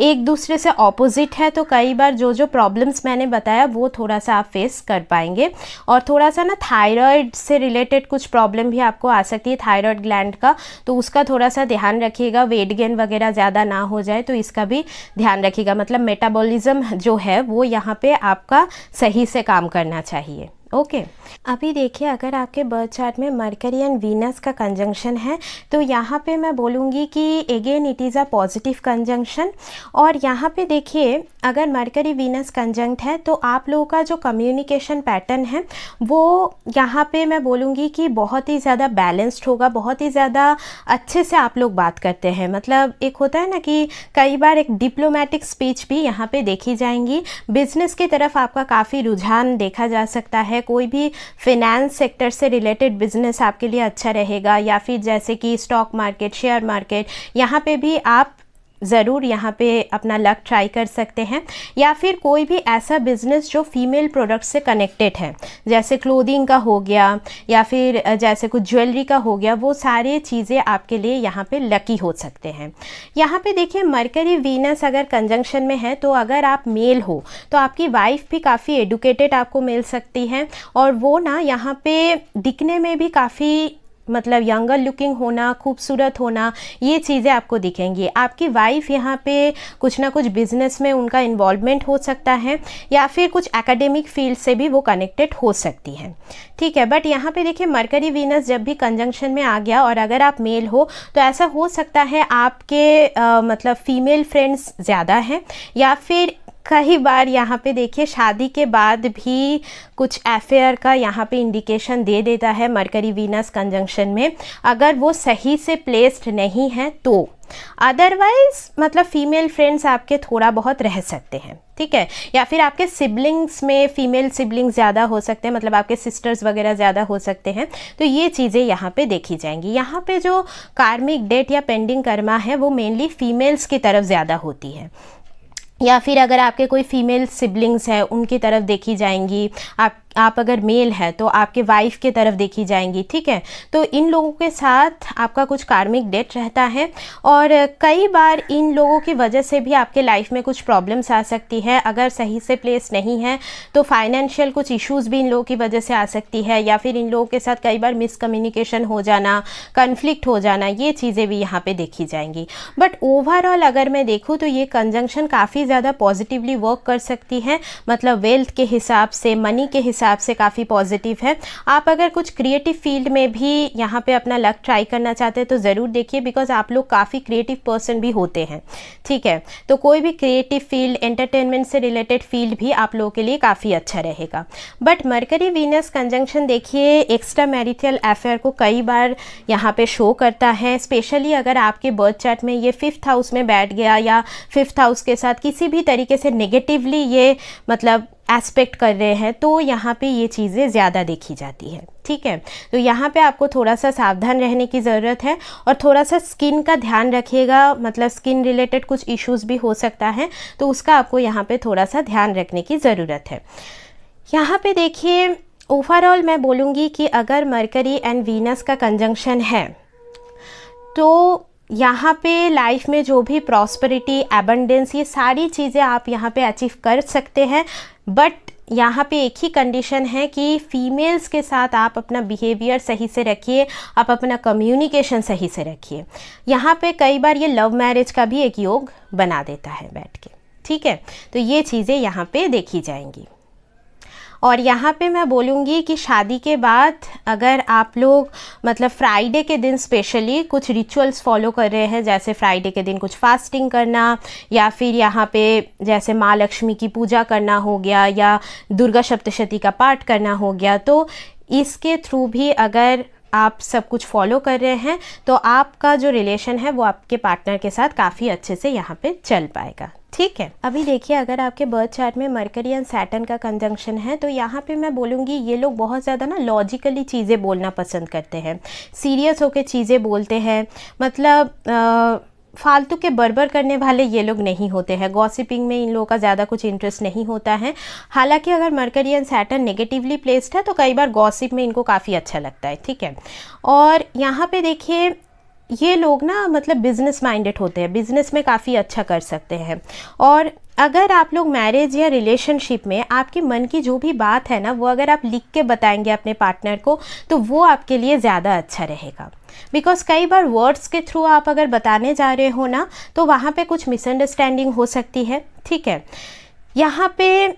एक दूसरे से ऑपोजिट है, तो कई बार जो जो प्रॉब्लम्स मैंने बताया वो थोड़ा सा आप फेस कर पाएंगे। और थोड़ा सा ना थायराइड से रिलेटेड कुछ प्रॉब्लम भी आपको आ सकती है, थायराइड ग्लैंड का, तो उसका थोड़ा सा ध्यान रखिएगा, वेट गेन वगैरह ज़्यादा ना हो जाए, तो इसका भी ध्यान रखिएगा। मतलब मेटाबॉलिज्म जो है वो यहाँ पे आपका सही से काम करना चाहिए, ओके। अभी देखिए, अगर आपके बर्थ चार्ट में मरकरी एंड वीनस का कंजंक्शन है तो यहाँ पे मैं बोलूँगी कि again it is a positive conjunction. और यहाँ पे देखिए, अगर मरकरी वीनस कंजंक्ट है तो आप लोगों का जो कम्युनिकेशन पैटर्न है वो यहाँ पे मैं बोलूँगी कि बहुत ही ज़्यादा बैलेंस्ड होगा, बहुत ही ज़्यादा अच्छे से आप लोग बात करते हैं। मतलब एक होता है ना कि कई बार एक डिप्लोमेटिक स्पीच भी यहाँ पे देखी जाएंगी। बिजनेस की तरफ आपका काफ़ी रुझान देखा जा सकता है, कोई भी फाइनेंस सेक्टर से रिलेटेड बिजनेस आपके लिए अच्छा रहेगा, या फिर जैसे कि स्टॉक मार्केट, शेयर मार्केट, यहाँ पे भी आप ज़रूर यहाँ पे अपना लक ट्राई कर सकते हैं। या फिर कोई भी ऐसा बिजनेस जो फीमेल प्रोडक्ट से कनेक्टेड है, जैसे क्लोथिंग का हो गया या फिर जैसे कुछ ज्वेलरी का हो गया, वो सारी चीज़ें आपके लिए यहाँ पे लकी हो सकते हैं। यहाँ पे देखिए, मरकरी वीनस अगर कंजंक्शन में है तो अगर आप मेल हो तो आपकी वाइफ भी काफ़ी एडुकेटेड आपको मिल सकती है, और वो ना यहाँ पे दिखने में भी काफ़ी मतलब यंगर लुकिंग होना, खूबसूरत होना, ये चीज़ें आपको दिखेंगी। आपकी वाइफ यहाँ पे कुछ ना कुछ बिजनेस में उनका इन्वॉल्वमेंट हो सकता है, या फिर कुछ एकेडमिक फील्ड से भी वो कनेक्टेड हो सकती है, ठीक है। बट यहाँ पे देखिए, मरकरी वीनस जब भी कंजंक्शन में आ गया और अगर आप मेल हो तो ऐसा हो सकता है आपके मतलब फीमेल फ्रेंड्स ज़्यादा हैं, या फिर कई बार यहाँ पे देखिए शादी के बाद भी कुछ अफेयर का यहाँ पे इंडिकेशन दे देता है मरकरी वीनस कंजंक्शन में, अगर वो सही से प्लेस्ड नहीं है तो। अदरवाइज मतलब फीमेल फ्रेंड्स आपके थोड़ा बहुत रह सकते हैं, ठीक है। या फिर आपके सिबलिंग्स में फीमेल सिबलिंग्स ज़्यादा हो सकते हैं, मतलब आपके सिस्टर्स वगैरह ज़्यादा हो सकते हैं, तो ये चीज़ें यहाँ पे देखी जाएंगी। यहाँ पे जो कार्मिक डेट या पेंडिंग कर्मा है वो मेनली फीमेल्स की तरफ ज़्यादा होती है, या फिर अगर आपके कोई फीमेल सिबलिंग्स है उनकी तरफ देखी जाएंगी। आप अगर मेल है तो आपके वाइफ के तरफ देखी जाएंगी, ठीक है। तो इन लोगों के साथ आपका कुछ कार्मिक डेट रहता है, और कई बार इन लोगों की वजह से भी आपके लाइफ में कुछ प्रॉब्लम्स आ सकती है। अगर सही से प्लेस नहीं है तो फाइनेंशियल कुछ इश्यूज भी इन लोगों की वजह से आ सकती है, या फिर इन लोगों के साथ कई बार मिसकम्युनिकेशन हो जाना, कन्फ्लिक्ट हो जाना, ये चीज़ें भी यहाँ पे देखी जाएंगी। बट ओवरऑल अगर मैं देखूँ तो ये कंजंक्शन काफ़ी ज़्यादा पॉजिटिवली वर्क कर सकती है, मतलब वेल्थ के हिसाब से, मनी के हिसाब हिसाब से काफ़ी पॉजिटिव है। आप अगर कुछ क्रिएटिव फील्ड में भी यहाँ पे अपना लक ट्राई करना चाहते हैं तो ज़रूर देखिए, बिकॉज आप लोग काफ़ी क्रिएटिव पर्सन भी होते हैं, ठीक है। तो कोई भी क्रिएटिव फील्ड, एंटरटेनमेंट से रिलेटेड फील्ड भी आप लोगों के लिए काफ़ी अच्छा रहेगा। बट मरकरी वीनस कंजंक्शन देखिए एक्स्ट्रा मैरिटल अफेयर को कई बार यहाँ पे शो करता है, स्पेशली अगर आपके बर्थ चार्ट में ये 5th हाउस में बैठ गया या 5th हाउस के साथ किसी भी तरीके से नेगेटिवली ये मतलब एस्पेक्ट कर रहे हैं, तो यहाँ पे ये चीज़ें ज़्यादा देखी जाती है, ठीक है। तो यहाँ पे आपको थोड़ा सा सावधान रहने की ज़रूरत है और थोड़ा सा स्किन का ध्यान रखिएगा, मतलब स्किन रिलेटेड कुछ इश्यूज़ भी हो सकता है, तो उसका आपको यहाँ पे थोड़ा सा ध्यान रखने की ज़रूरत है। यहाँ पे देखिए ओवरऑल मैं बोलूँगी कि अगर मरकरी एंड वीनस का कंजंक्शन है तो यहाँ पे लाइफ में जो भी प्रॉस्पेरिटी, एबंडेंस, ये सारी चीज़ें आप यहाँ पे अचीव कर सकते हैं। बट यहाँ पे एक ही कंडीशन है कि फीमेल्स के साथ आप अपना बिहेवियर सही से रखिए, आप अपना कम्युनिकेशन सही से रखिए। यहाँ पे कई बार ये लव मैरिज का भी एक योग बना देता है बैठ के, ठीक है। तो ये चीज़ें यहाँ पे देखी जाएंगी। और यहाँ पे मैं बोलूँगी कि शादी के बाद अगर आप लोग मतलब फ्राइडे के दिन स्पेशली कुछ रिचुअल्स फॉलो कर रहे हैं, जैसे फ्राइडे के दिन कुछ फास्टिंग करना या फिर यहाँ पे जैसे माँ लक्ष्मी की पूजा करना हो गया या दुर्गा सप्तशती का पाठ करना हो गया, तो इसके थ्रू भी अगर आप सब कुछ फॉलो कर रहे हैं तो आपका जो रिलेशन है वो आपके पार्टनर के साथ काफ़ी अच्छे से यहाँ पे चल पाएगा, ठीक है। अभी देखिए अगर आपके बर्थ चार्ट में मरकरी एंड सैटर्न का कंजंक्शन है तो यहाँ पे मैं बोलूँगी ये लोग बहुत ज़्यादा ना लॉजिकली चीज़ें बोलना पसंद करते हैं, सीरियस होकर चीज़ें बोलते हैं, मतलब फालतू के बड़बड़ करने वाले ये लोग नहीं होते हैं। गॉसिपिंग में इन लोगों का ज़्यादा कुछ इंटरेस्ट नहीं होता है। हालांकि अगर mercury and Saturn negatively placed है तो कई बार गॉसिप में इनको काफ़ी अच्छा लगता है, ठीक है। और यहाँ पे देखिए ये लोग ना मतलब बिजनेस माइंडेड होते हैं, बिजनेस में काफ़ी अच्छा कर सकते हैं। और अगर आप लोग मैरिज या रिलेशनशिप में आपके मन की जो भी बात है ना वो अगर आप लिख के बताएंगे अपने पार्टनर को तो वो आपके लिए ज़्यादा अच्छा रहेगा। बिकॉज कई बार वर्ड्स के थ्रू आप अगर बताने जा रहे हो ना तो वहाँ पे कुछ मिसअंडरस्टैंडिंग हो सकती है, ठीक है। यहाँ पे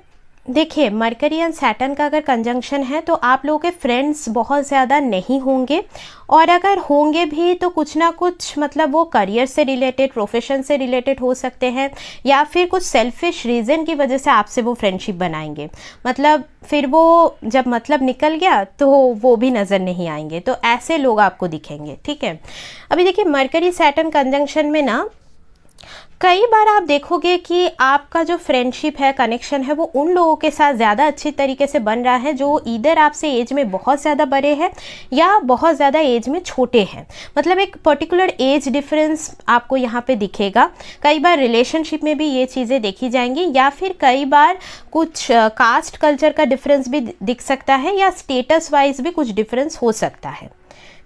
देखिए मरकरी एंड सैटर्न का अगर कंजंक्शन है तो आप लोगों के फ्रेंड्स बहुत ज़्यादा नहीं होंगे, और अगर होंगे भी तो कुछ ना कुछ मतलब वो करियर से रिलेटेड, प्रोफेशन से रिलेटेड हो सकते हैं या फिर कुछ सेल्फिश रीज़न की वजह से आपसे वो फ्रेंडशिप बनाएंगे। मतलब फिर वो जब मतलब निकल गया तो वो भी नज़र नहीं आएंगे, तो ऐसे लोग आपको दिखेंगे, ठीक है। अभी देखिए मरकरी सैटर्न कंजंक्शन में ना कई बार आप देखोगे कि आपका जो फ्रेंडशिप है, कनेक्शन है, वो उन लोगों के साथ ज़्यादा अच्छी तरीके से बन रहा है जो इधर आपसे एज में बहुत ज़्यादा बड़े हैं या बहुत ज़्यादा एज में छोटे हैं। मतलब एक पर्टिकुलर एज डिफरेंस आपको यहाँ पे दिखेगा। कई बार रिलेशनशिप में भी ये चीज़ें देखी जाएंगी या फिर कई बार कुछ कास्ट कल्चर का डिफरेंस भी दिख सकता है या स्टेटस वाइज भी कुछ डिफरेंस हो सकता है,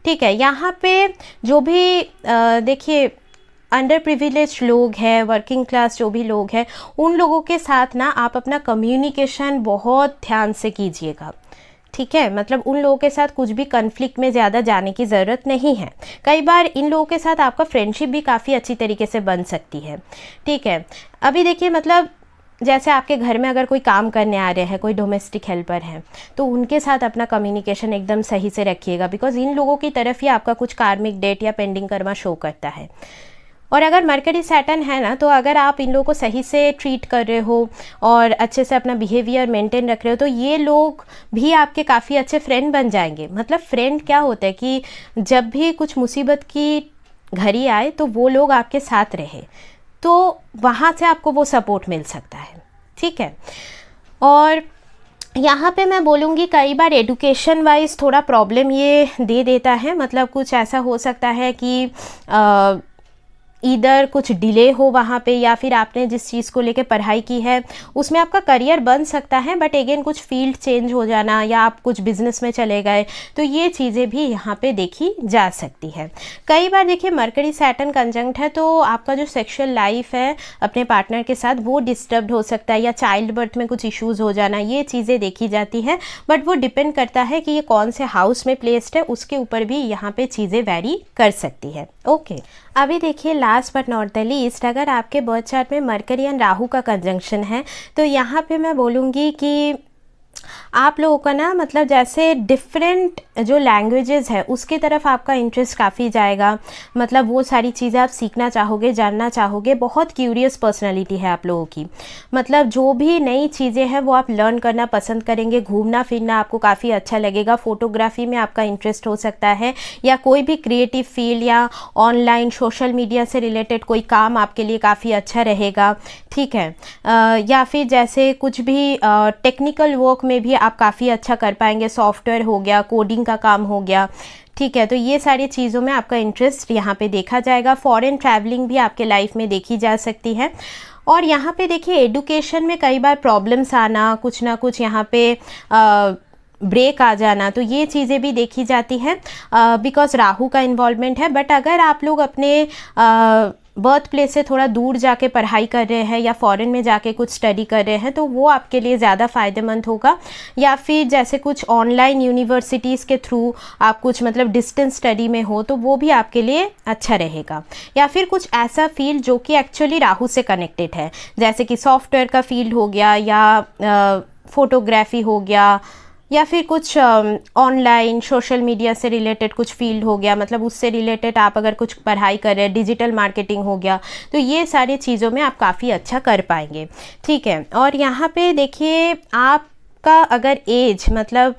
ठीक है। यहाँ पे जो भी देखिए अंडर प्रिविलेज लोग हैं, वर्किंग क्लास जो भी लोग हैं, उन लोगों के साथ ना आप अपना कम्युनिकेशन बहुत ध्यान से कीजिएगा, ठीक है। मतलब उन लोगों के साथ कुछ भी कन्फ्लिक्ट में ज़्यादा जाने की ज़रूरत नहीं है। कई बार इन लोगों के साथ आपका फ्रेंडशिप भी काफ़ी अच्छी तरीके से बन सकती है, ठीक है। अभी देखिए मतलब जैसे आपके घर में अगर कोई काम करने आ रहे हैं, कोई डोमेस्टिक हेल्पर हैं, तो उनके साथ अपना कम्युनिकेशन एकदम सही से रखिएगा, बिकॉज इन लोगों की तरफ ही आपका कुछ कार्मिक डेट या पेंडिंग कर्मा शो करता है। और अगर मरकरी सैटर्न है ना तो अगर आप इन लोगों को सही से ट्रीट कर रहे हो और अच्छे से अपना बिहेवियर मेंटेन रख रहे हो तो ये लोग भी आपके काफ़ी अच्छे फ्रेंड बन जाएंगे। मतलब फ्रेंड क्या होता है कि जब भी कुछ मुसीबत की घड़ी आए तो वो लोग आपके साथ रहे, तो वहाँ से आपको वो सपोर्ट मिल सकता है, ठीक है। और यहाँ पे मैं बोलूँगी कई बार एडुकेशन वाइज थोड़ा प्रॉब्लम ये दे देता है। मतलब कुछ ऐसा हो सकता है कि इधर कुछ डिले हो वहाँ पे या फिर आपने जिस चीज़ को लेके पढ़ाई की है उसमें आपका करियर बन सकता है, बट अगेन कुछ फील्ड चेंज हो जाना या आप कुछ बिजनेस में चले गए, तो ये चीज़ें भी यहाँ पे देखी जा सकती है। कई बार देखिए मरकरी सैटर्न कंजंक्ट है तो आपका जो सेक्सुअल लाइफ है अपने पार्टनर के साथ वो डिस्टर्ब हो सकता है या चाइल्ड बर्थ में कुछ इश्यूज़ हो जाना, ये चीज़ें देखी जाती है। बट वो डिपेंड करता है कि ये कौन से हाउस में प्लेस्ड है, उसके ऊपर भी यहाँ पे चीज़ें वेरी कर सकती है, ओके। अभी देखिए last but not the least, अगर आपके बर्थ चार्ट में मरकरी एंड राहु का कंजंक्शन है तो यहाँ पे मैं बोलूँगी कि आप लोगों का ना मतलब जैसे डिफरेंट जो लैंग्वेजेस है उसकी तरफ आपका इंटरेस्ट काफ़ी जाएगा, मतलब वो सारी चीज़ें आप सीखना चाहोगे, जानना चाहोगे। बहुत क्यूरियस पर्सनालिटी है आप लोगों की, मतलब जो भी नई चीज़ें हैं वो आप लर्न करना पसंद करेंगे। घूमना फिरना आपको काफ़ी अच्छा लगेगा। फोटोग्राफी में आपका इंटरेस्ट हो सकता है, या कोई भी क्रिएटिव फील्ड या ऑनलाइन सोशल मीडिया से रिलेटेड कोई काम आपके लिए काफ़ी अच्छा रहेगा, ठीक है। या फिर जैसे कुछ भी टेक्निकल वर्क में भी आप काफ़ी अच्छा कर पाएंगे। सॉफ्टवेयर हो गया, कोडिंग का काम हो गया, ठीक है। तो ये सारी चीज़ों में आपका इंटरेस्ट यहाँ पे देखा जाएगा। फॉरेन ट्रैवलिंग भी आपके लाइफ में देखी जा सकती है। और यहाँ पे देखिए एडुकेशन में कई बार प्रॉब्लम्स आना, कुछ ना कुछ यहाँ पे ब्रेक आ जाना, तो ये चीज़ें भी देखी जाती हैं बिकॉज राहु का इन्वॉल्वमेंट है। बट अगर आप लोग अपने बर्थ प्लेस से थोड़ा दूर जाके पढ़ाई कर रहे हैं या फॉरेन में जाके कुछ स्टडी कर रहे हैं तो वो आपके लिए ज़्यादा फ़ायदेमंद होगा। या फिर जैसे कुछ ऑनलाइन यूनिवर्सिटीज़ के थ्रू आप कुछ मतलब डिस्टेंस स्टडी में हो तो वो भी आपके लिए अच्छा रहेगा। या फिर कुछ ऐसा फील्ड जो कि एक्चुअली राहु से कनेक्टेड है, जैसे कि सॉफ्टवेयर का फील्ड हो गया या फोटोग्राफी हो गया, या फिर कुछ ऑनलाइन सोशल मीडिया से रिलेटेड कुछ फील्ड हो गया, मतलब उससे रिलेटेड आप अगर कुछ पढ़ाई कर रहे हैं, डिजिटल मार्केटिंग हो गया, तो ये सारी चीज़ों में आप काफ़ी अच्छा कर पाएंगे, ठीक है। और यहाँ पे देखिए आपका अगर एज मतलब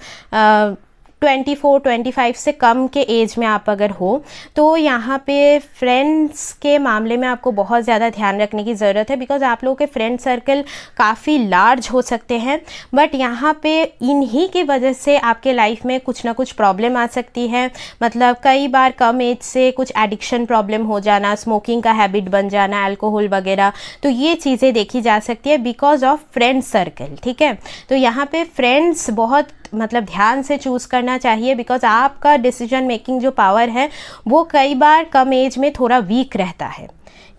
24-25 से कम के एज में आप अगर हो तो यहाँ पे फ्रेंड्स के मामले में आपको बहुत ज़्यादा ध्यान रखने की ज़रूरत है, बिकॉज आप लोगों के फ्रेंड सर्कल काफ़ी लार्ज हो सकते हैं। बट यहाँ पे इन्हीं की वजह से आपके लाइफ में कुछ ना कुछ प्रॉब्लम आ सकती है। मतलब कई बार कम एज से कुछ एडिक्शन प्रॉब्लम हो जाना, स्मोकिंग का हैबिट बन जाना, अल्कोहल वगैरह, तो ये चीज़ें देखी जा सकती है बिकॉज ऑफ फ्रेंड सर्कल, ठीक है। तो यहाँ पे फ्रेंड्स बहुत मतलब ध्यान से चूज़ करना चाहिए, बिकॉज आपका डिसीजन मेकिंग जो पावर है वो कई बार कम एज में थोड़ा वीक रहता है,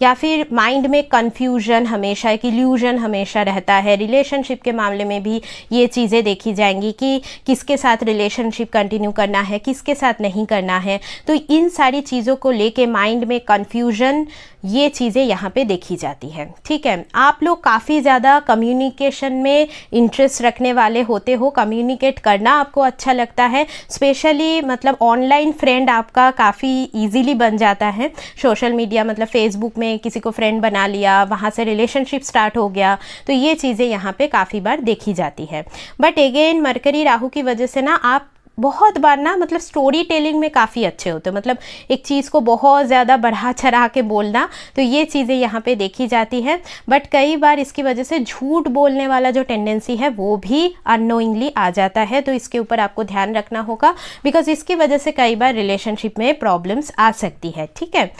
या फिर माइंड में कन्फ्यूजन हमेशा, एक इल्यूजन हमेशा रहता है। रिलेशनशिप के मामले में भी ये चीज़ें देखी जाएंगी कि किसके साथ रिलेशनशिप कंटिन्यू करना है, किसके साथ नहीं करना है। तो इन सारी चीज़ों को लेके माइंड में कन्फ्यूजन, ये चीज़ें यहाँ पे देखी जाती हैं, ठीक है। आप लोग काफ़ी ज़्यादा कम्युनिकेशन में इंटरेस्ट रखने वाले होते हो, कम्युनिकेट करना आपको अच्छा लगता है। स्पेशली मतलब ऑनलाइन फ्रेंड आपका काफ़ी ईजीली बन जाता है। सोशल मीडिया मतलब फेसबुक में किसी को फ्रेंड बना लिया, वहाँ से रिलेशनशिप स्टार्ट हो गया, तो ये चीज़ें यहाँ पे काफ़ी बार देखी जाती है। बट अगेन मरकरी राहु की वजह से ना आप बहुत बार ना मतलब स्टोरी टेलिंग में काफ़ी अच्छे होते हो, मतलब एक चीज़ को बहुत ज़्यादा बढ़ा चढ़ा के बोलना, तो ये चीज़ें यहाँ पे देखी जाती है। बट कई बार इसकी वजह से झूठ बोलने वाला जो टेंडेंसी है वो भी अननोइंगली आ जाता है, तो इसके ऊपर आपको ध्यान रखना होगा, बिकॉज इसकी वजह से कई बार रिलेशनशिप में प्रॉब्लम्स आ सकती है, ठीक है।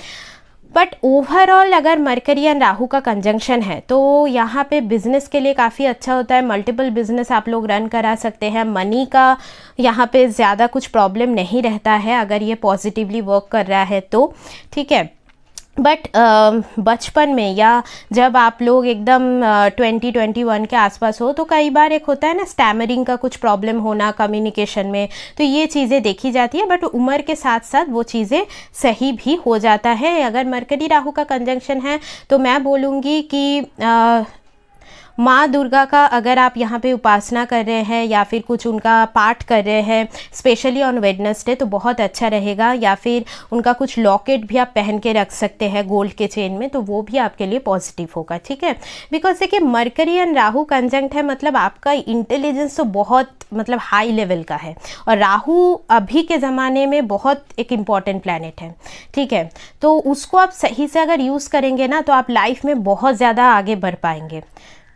बट ओवरऑल अगर मरकरी एंड राहु का कंजंक्शन है तो यहाँ पे बिजनेस के लिए काफ़ी अच्छा होता है। मल्टीपल बिजनेस आप लोग रन करा सकते हैं। मनी का यहाँ पे ज़्यादा कुछ प्रॉब्लम नहीं रहता है अगर ये पॉजिटिवली वर्क कर रहा है तो, ठीक है। बट बचपन में या जब आप लोग एकदम 20-21 के आसपास हो तो कई बार एक होता है ना स्टैमरिंग का कुछ प्रॉब्लम होना कम्युनिकेशन में, तो ये चीज़ें देखी जाती है। बट उम्र के साथ साथ वो चीज़ें सही भी हो जाता है। अगर मरकरी राहु का कंजंक्शन है तो मैं बोलूँगी कि माँ दुर्गा का अगर आप यहाँ पे उपासना कर रहे हैं या फिर कुछ उनका पाठ कर रहे हैं स्पेशली ऑन वेडनेसडे तो बहुत अच्छा रहेगा। या फिर उनका कुछ लॉकेट भी आप पहन के रख सकते हैं गोल्ड के चेन में, तो वो भी आपके लिए पॉजिटिव होगा, ठीक है। बिकॉज देखिए मरकरी एंड राहु कंजंक्ट है, मतलब आपका इंटेलिजेंस तो बहुत मतलब हाई लेवल का है, और राहु अभी के ज़माने में बहुत एक इम्पॉर्टेंट प्लैनेट है, ठीक है। तो उसको आप सही से अगर यूज़ करेंगे ना तो आप लाइफ में बहुत ज़्यादा आगे बढ़ पाएंगे,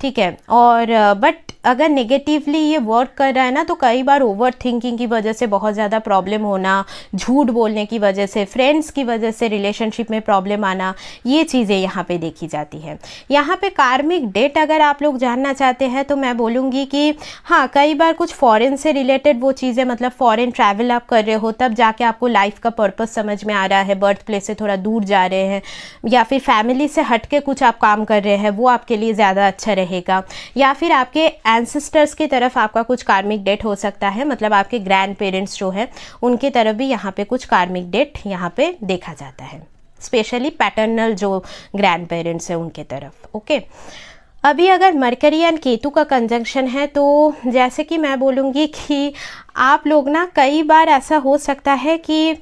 ठीक है। और बट अगर नेगेटिवली ये वर्क कर रहा है ना तो कई बार ओवर थिंकिंग की वजह से बहुत ज़्यादा प्रॉब्लम होना, झूठ बोलने की वजह से, फ्रेंड्स की वजह से रिलेशनशिप में प्रॉब्लम आना, ये चीज़ें यहाँ पे देखी जाती है। यहाँ पे कार्मिक डेट अगर आप लोग जानना चाहते हैं तो मैं बोलूँगी कि हाँ, कई बार कुछ फॉरेन से रिलेटेड वो चीज़ें मतलब फॉरेन ट्रैवल आप कर रहे हो तब जाके आपको लाइफ का पर्पस समझ में आ रहा है, बर्थ प्लेस से थोड़ा दूर जा रहे हैं, या फिर फैमिली से हट के कुछ आप काम कर रहे हैं, वो आपके लिए ज़्यादा अच्छा रहेगा। या फिर आपके एंसेस्टर्स की तरफ आपका कुछ कार्मिक डेट हो सकता है, मतलब आपके ग्रैंड पेरेंट्स जो है उनकी तरफ भी यहाँ पे कुछ कार्मिक डेट यहाँ पे देखा जाता है, स्पेशली पैटर्नल जो ग्रैंड पेरेंट्स है उनके तरफ, ओके। अभी अगर मरकरी एंड केतु का कंजंक्शन है तो जैसे कि मैं बोलूँगी कि आप लोग ना कई बार ऐसा हो सकता है कि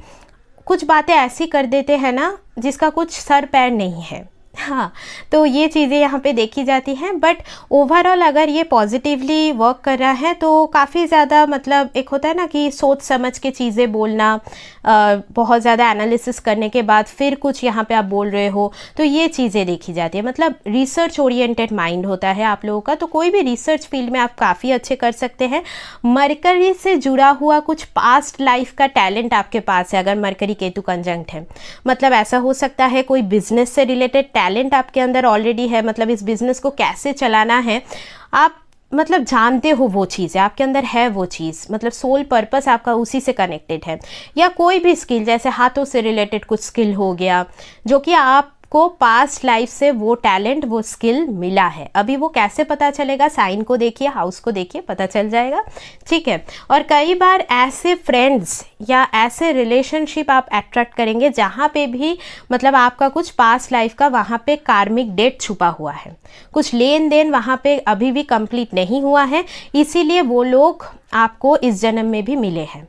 कुछ बातें ऐसी कर देते हैं ना जिसका कुछ सर पैर नहीं है। हाँ, तो ये चीज़ें यहाँ पे देखी जाती हैं, बट ओवरऑल अगर ये पॉजिटिवली वर्क कर रहा है तो काफ़ी ज़्यादा मतलब एक होता है ना कि सोच समझ के चीज़ें बोलना, बहुत ज़्यादा एनालिसिस करने के बाद फिर कुछ यहाँ पे आप बोल रहे हो, तो ये चीज़ें देखी जाती है। मतलब रिसर्च ओरिएंटेड माइंड होता है आप लोगों का, तो कोई भी रिसर्च फील्ड में आप काफ़ी अच्छे कर सकते हैं। मरकरी से जुड़ा हुआ कुछ पास्ट लाइफ का टैलेंट आपके पास है अगर मरकरी केतु कंजंक्ट है। मतलब ऐसा हो सकता है कोई बिजनेस से रिलेटेड टैलेंट आपके अंदर ऑलरेडी है, मतलब इस बिज़नेस को कैसे चलाना है आप मतलब जानते हो, वो चीज़ है आपके अंदर है, वो चीज़ मतलब सोल पर्पस आपका उसी से कनेक्टेड है। या कोई भी स्किल जैसे हाथों से रिलेटेड कुछ स्किल हो गया जो कि आपको पास्ट लाइफ से वो टैलेंट वो स्किल मिला है। अभी वो कैसे पता चलेगा, साइन को देखिए, हाउस को देखिए, पता चल जाएगा, ठीक है। और कई बार ऐसे फ्रेंड्स या ऐसे रिलेशनशिप आप अट्रैक्ट करेंगे जहाँ पे भी मतलब आपका कुछ पास्ट लाइफ का वहाँ पे कार्मिक डेट छुपा हुआ है, कुछ लेन देन वहाँ पे अभी भी कंप्लीट नहीं हुआ है, इसीलिए वो लोग आपको इस जन्म में भी मिले हैं।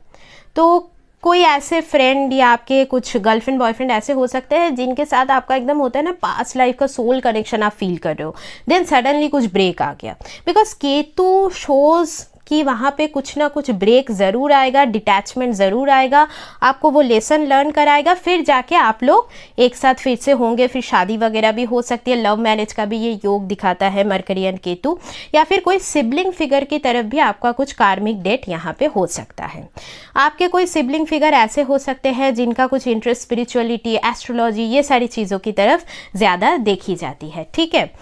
तो कोई ऐसे फ्रेंड या आपके कुछ गर्लफ्रेंड बॉयफ्रेंड ऐसे हो सकते हैं जिनके साथ आपका एकदम होता है ना पास्ट लाइफ का सोल कनेक्शन आप फील कर रहे हो, देन सडनली कुछ ब्रेक आ गया। बिकॉज केतु शोज कि वहाँ पे कुछ ना कुछ ब्रेक ज़रूर आएगा, डिटैचमेंट ज़रूर आएगा, आपको वो लेसन लर्न कराएगा, फिर जाके आप लोग एक साथ फिर से होंगे, फिर शादी वगैरह भी हो सकती है। लव मैरिज का भी ये योग दिखाता है मरकरी एंड केतु। या फिर कोई सिबलिंग फिगर की तरफ भी आपका कुछ कार्मिक डेट यहाँ पे हो सकता है। आपके कोई सिबलिंग फिगर ऐसे हो सकते हैं जिनका कुछ इंटरेस्ट स्पिरिचुअलिटी, एस्ट्रोलॉजी, ये सारी चीज़ों की तरफ ज़्यादा देखी जाती है, ठीक है।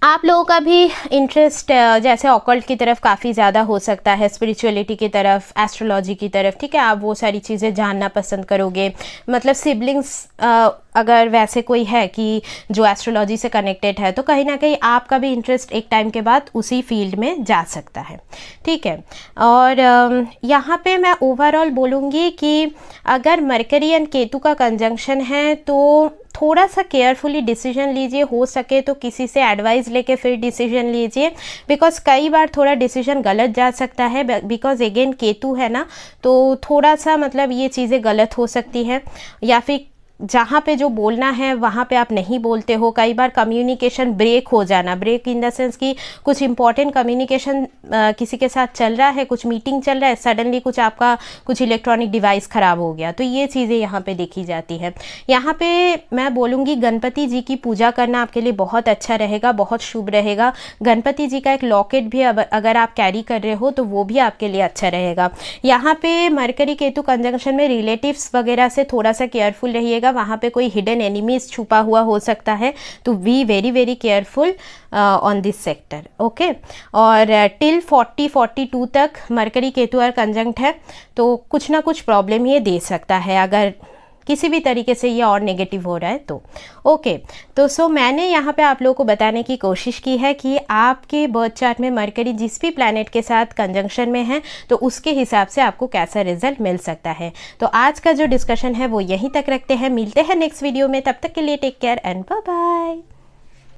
आप लोगों का भी इंटरेस्ट जैसे ऑकल्ट की तरफ काफ़ी ज़्यादा हो सकता है, स्पिरिचुअलिटी की तरफ, एस्ट्रोलॉजी की तरफ, ठीक है। आप वो सारी चीज़ें जानना पसंद करोगे। मतलब सिबलिंग्स अगर वैसे कोई है कि जो एस्ट्रोलॉजी से कनेक्टेड है तो कहीं ना कहीं आपका भी इंटरेस्ट एक टाइम के बाद उसी फील्ड में जा सकता है, ठीक है। और यहाँ पे मैं ओवरऑल बोलूँगी कि अगर मरकरी एंड केतु का कंजंक्शन है तो थोड़ा सा केयरफुली डिसीजन लीजिए, हो सके तो किसी से एडवाइस लेके फिर डिसीजन लीजिए, बिकॉज कई बार थोड़ा डिसीजन गलत जा सकता है। बिकॉज अगेन केतु है ना, तो थोड़ा सा मतलब ये चीज़ें गलत हो सकती है। या फिर जहाँ पे जो बोलना है वहाँ पे आप नहीं बोलते हो, कई बार कम्युनिकेशन ब्रेक हो जाना, ब्रेक इन द सेंस कि कुछ इंपॉर्टेंट कम्युनिकेशन किसी के साथ चल रहा है, कुछ मीटिंग चल रहा है, सडनली कुछ आपका कुछ इलेक्ट्रॉनिक डिवाइस ख़राब हो गया, तो ये चीज़ें यहाँ पे देखी जाती है। यहाँ पे मैं बोलूँगी गणपति जी की पूजा करना आपके लिए बहुत अच्छा रहेगा, बहुत शुभ रहेगा। गणपति जी का एक लॉकेट भी अगर आप कैरी कर रहे हो तो वो भी आपके लिए अच्छा रहेगा। यहाँ पे मरकरी केतु कंजंक्शन में रिलेटिव्स वगैरह से थोड़ा सा केयरफुल रहिएगा, वहाँ पे कोई हिडन एनिमीज छुपा हुआ हो सकता है, तो we very very careful on this sector, okay. और टिल 40-42 तक मरकरी केतु और कंजंक्ट है तो कुछ ना कुछ प्रॉब्लम ये दे सकता है अगर किसी भी तरीके से ये और नेगेटिव हो रहा है तो, ओके। तो सो मैंने यहाँ पे आप लोगों को बताने की कोशिश की है कि आपके बर्थ चार्ट में मरकरी जिस भी प्लैनेट के साथ कंजंक्शन में है तो उसके हिसाब से आपको कैसा रिजल्ट मिल सकता है। तो आज का जो डिस्कशन है वो यहीं तक रखते हैं, मिलते हैं नेक्स्ट वीडियो में, तब तक के लिए take care and bye bye.